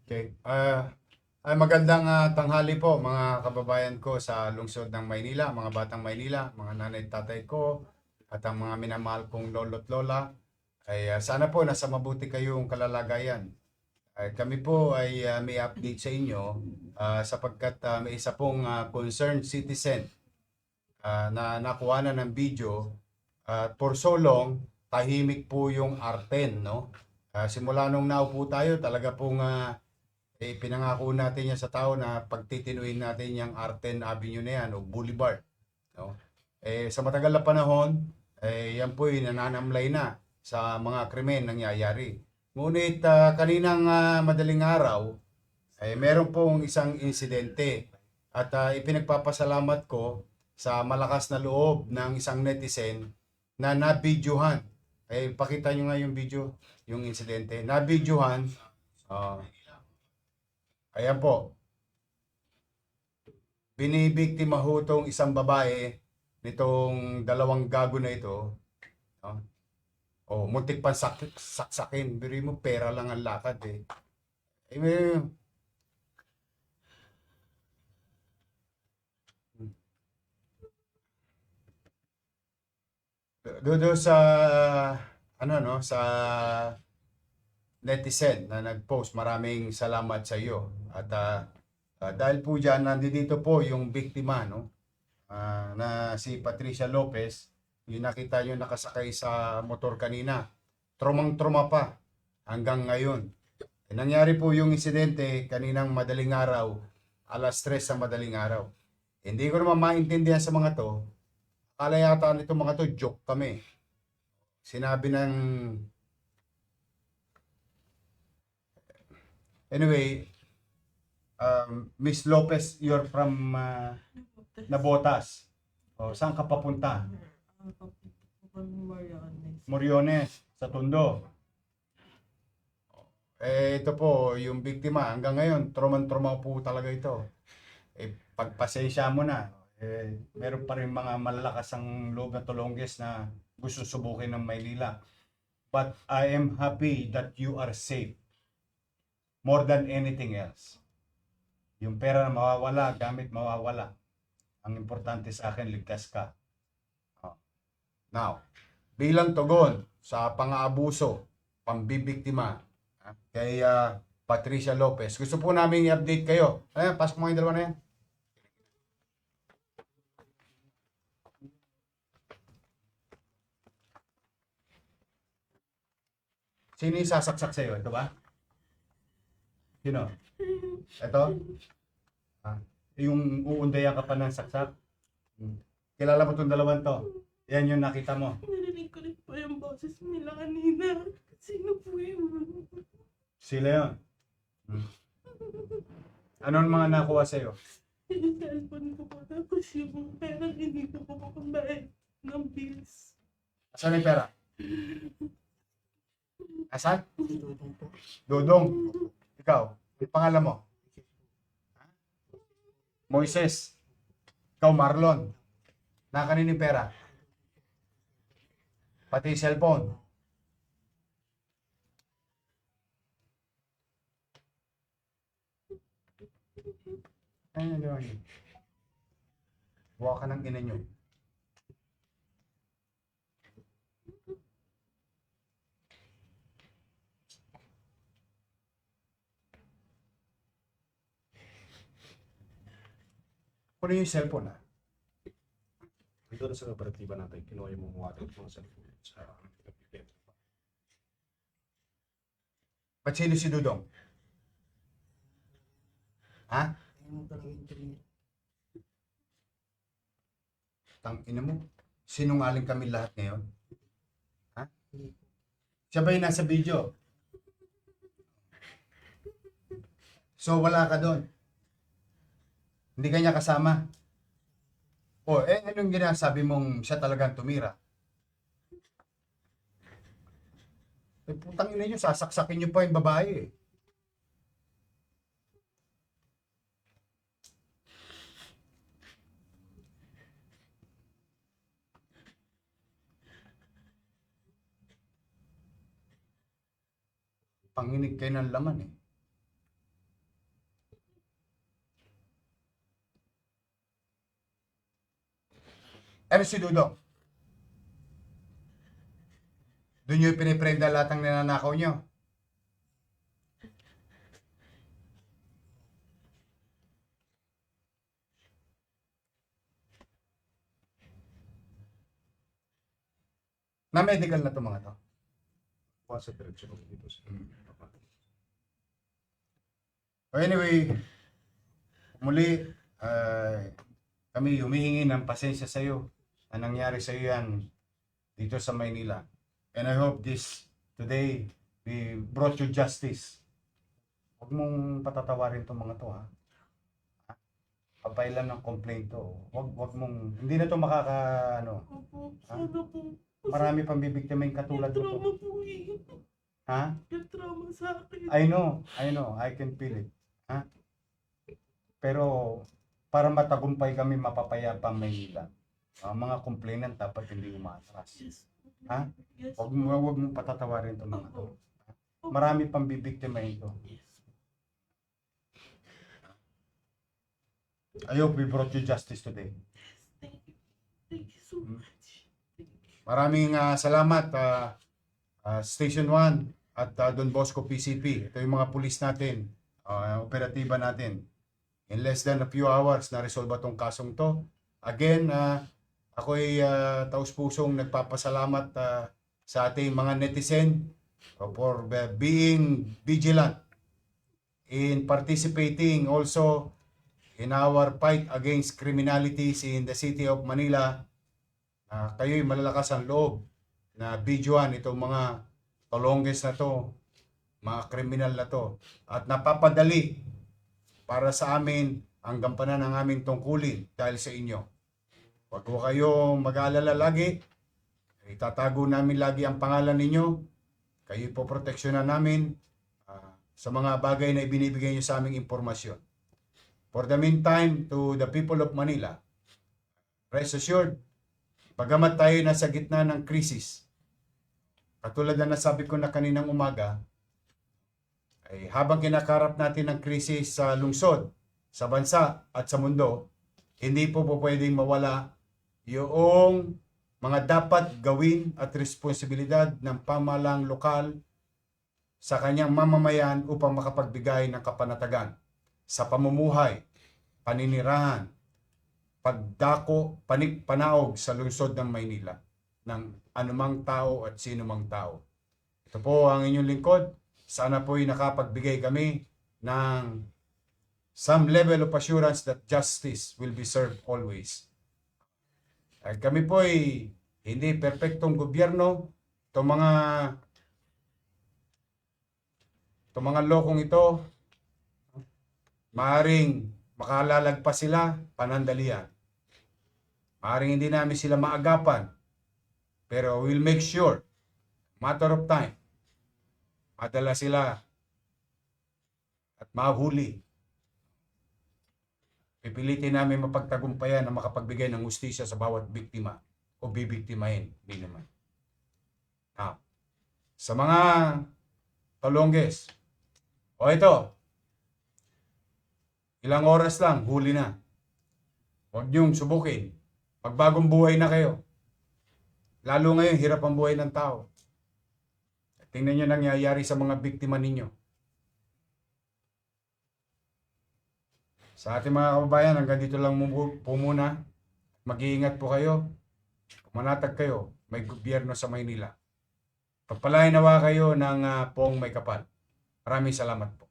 Okay. Magandang tanghali po mga kababayan ko sa lungsod ng Maynila, mga batang Maynila, mga nanay at tatay ko, at ang mga minamahal kong lolo't lola. Sana po nasa mabuti kayong kalalagayan. Kami po ay may update sa inyo sapagkat may isa pong concerned citizen na nakuha na ng video at for so long, tahimik po yung Arten, no? Simula nung naupo tayo, talaga pong pinangako natin yan sa tao na pagtitinuin natin yung Arten Avenue na yan o Boulevard. No? Sa matagal na panahon, yan po ay nananamlay na sa mga krimen nangyayari. Ngunit kaninang madaling araw, meron pong isang insidente at ipinagpapasalamat ko sa malakas na loob ng isang netizen na nabidyohan. Pakita nyo nga yung video, yung insidente. Nabidyohan, uh, ayan po, binibiktima ho tong isang babae nitong dalawang gago na ito. No? Muntik pa saksakin. Biri mo, pera lang ang lakad eh. Eh, doon sa ano no sa netizen na nag-post, maraming salamat sa iyo. At dahil po diyan nandito po yung biktima no na si Patricia Lopez, yung nakita niyo nakasakay sa motor kanina. Trumang-truma pa hanggang ngayon. Nangyari po yung insidente kaninang madaling araw, alas 3 sa madaling araw. Hindi ko naman maintindihan sa mga to. Akala yata nito mga to, joke kami. Sinabi ng... Anyway, Miss Lopez, you're from Nabotas. Saan ka papunta? Moriones, sa Tondo. Ito po, yung biktima, hanggang ngayon, trauma po talaga ito. Pagpasensya mo na. Meron pa rin mga malalakas ang loob na tulongges na gusto subukin ng Maynila. But I am happy that you are safe. More than anything else. Yung pera na mawawala, gamit mawawala. Ang importante sa akin, ligtas ka. Now, bilang tugon sa pang-aabuso, pambibiktima, kay Patricia Lopez, gusto po namin i-update kayo. Ayan, pasok mo yung dalawa na yan. Sino yung sasaksak sa'yo? Ito ba? Sino? Ito? Yung uundayan ka pa ng saksak? Kilala mo itong dalawang to? Yan yung nakita mo. Narinig ko rin po yung boses nila kanina. Sino po yun? Sila yun. Ano ang mga nakuha sa'yo? Yung cellphone ko po. Tapos yung pera hindi ko po pambayad ng bills. Asan yung pera? Asan? Dodong. Ikaw, yung pangalan mo? Moises. Ikaw, Marlon. Nakanin yung pera? Pati yung cellphone. Ayun, ayun. Buwa ka ng ina nyo. Kuno yung cellphone ha. Dito na sa operatiba natin, kinuha yung mga mga cellphone sa Ba't sino si Dudong? Ha? Tang ina mo. Sinungaling kami lahat ngayon. Ha? Siya ba yung nasa video? So wala ka doon. Hindi ka niya kasama. Anong ginasabi mong siya talagang tumira? Putang ina nyo, sasaksakin nyo pa yung babae eh. Panginig kayo ng laman eh. Ano si Dudok? Doon nyo piniprenda lahat ng ninanakaw nyo. Na medical na to mga to. Kuha sa direksyon ko dito sa Anyway, muli, kami humihingi ng pasensya sa iyo na nangyari sa iyo yan dito sa Maynila. And I hope today, we brought you justice. Huwag mong patatawarin itong mga to, ha? Papailan ng complaint to. Huwag mong, hindi na to Opo, sana po. marami pang bibiktima yung katulad mo to. Trauma po eh. Ha? Yung trauma sa akin. I know, I can feel it. Ha? Pero para matagumpay kami mapapayapang Maynila, ang mga complainant dapat hindi umatras. Yes. Ha? Yes. Huwag mo patatawarin itong mga to. Marami pang bibiktima ito. Yes. I hope we brought you justice today. Thank you. Thank you so much. Maraming salamat Station 1 at Don Bosco PCP. Ito yung mga pulis natin, operatiba natin. In less than a few hours na resolve itong kasong to. Again, ako'y taus-pusong nagpapasalamat sa ating mga netizen for being vigilant in participating also in our fight against criminalities in the city of Manila. Kayo'y malalakas ang loob na videoan itong mga tolongges na to, mga kriminal na to, at napapadali para sa amin ang gampanan ng aming tungkulin dahil sa inyo. Huwag ko kayong mag-aalala lagi. Itatago namin lagi ang pangalan ninyo. Kayo po proteksyonan namin sa mga bagay na ibinibigay nyo sa aming impormasyon. For the meantime, to the people of Manila, rest assured, bagamat tayo nasa gitna ng krisis, katulad na nasabi ko na kaninang umaga, ay habang kinakarap natin ang krisis sa lungsod, sa bansa at sa mundo, hindi po pwedeng mawala yung mga dapat gawin at responsibilidad ng pamahalang lokal sa kanyang mamamayan upang makapagbigay ng kapanatagan sa pamumuhay, paninirahan, pagdako, panaog sa lungsod ng Maynila ng anumang tao at sino mang tao. Ito po ang inyong lingkod. Sana po'y nakapagbigay kami ng some level of assurance that justice will be served always. At kami po'y hindi perpektong gobyerno. Itong mga lokong ito, maaring makalalagpas sila panandalian. Maaring hindi namin sila maagapan. Pero we'll make sure, matter of time, madala sila at mahuli. Pipilitin namin mapagtagumpayan na makapagbigay ng hustisya sa bawat biktima o bibiktimahin. Hindi naman. Now, sa mga tolongges, o ito, ilang oras lang, huli na. Huwag niyong subukin. Magbagong buhay na kayo. Lalo ngayon, hirap ang buhay ng tao. Tingnan niyo nangyayari sa mga biktima ninyo. Sa ating mga kababayan, hanggang dito lang po muna. Mag-iingat po kayo. Pumanatag kayo, may gobyerno sa Maynila. Pagpalain nawa kayo ng pong may kapal. Maraming salamat po.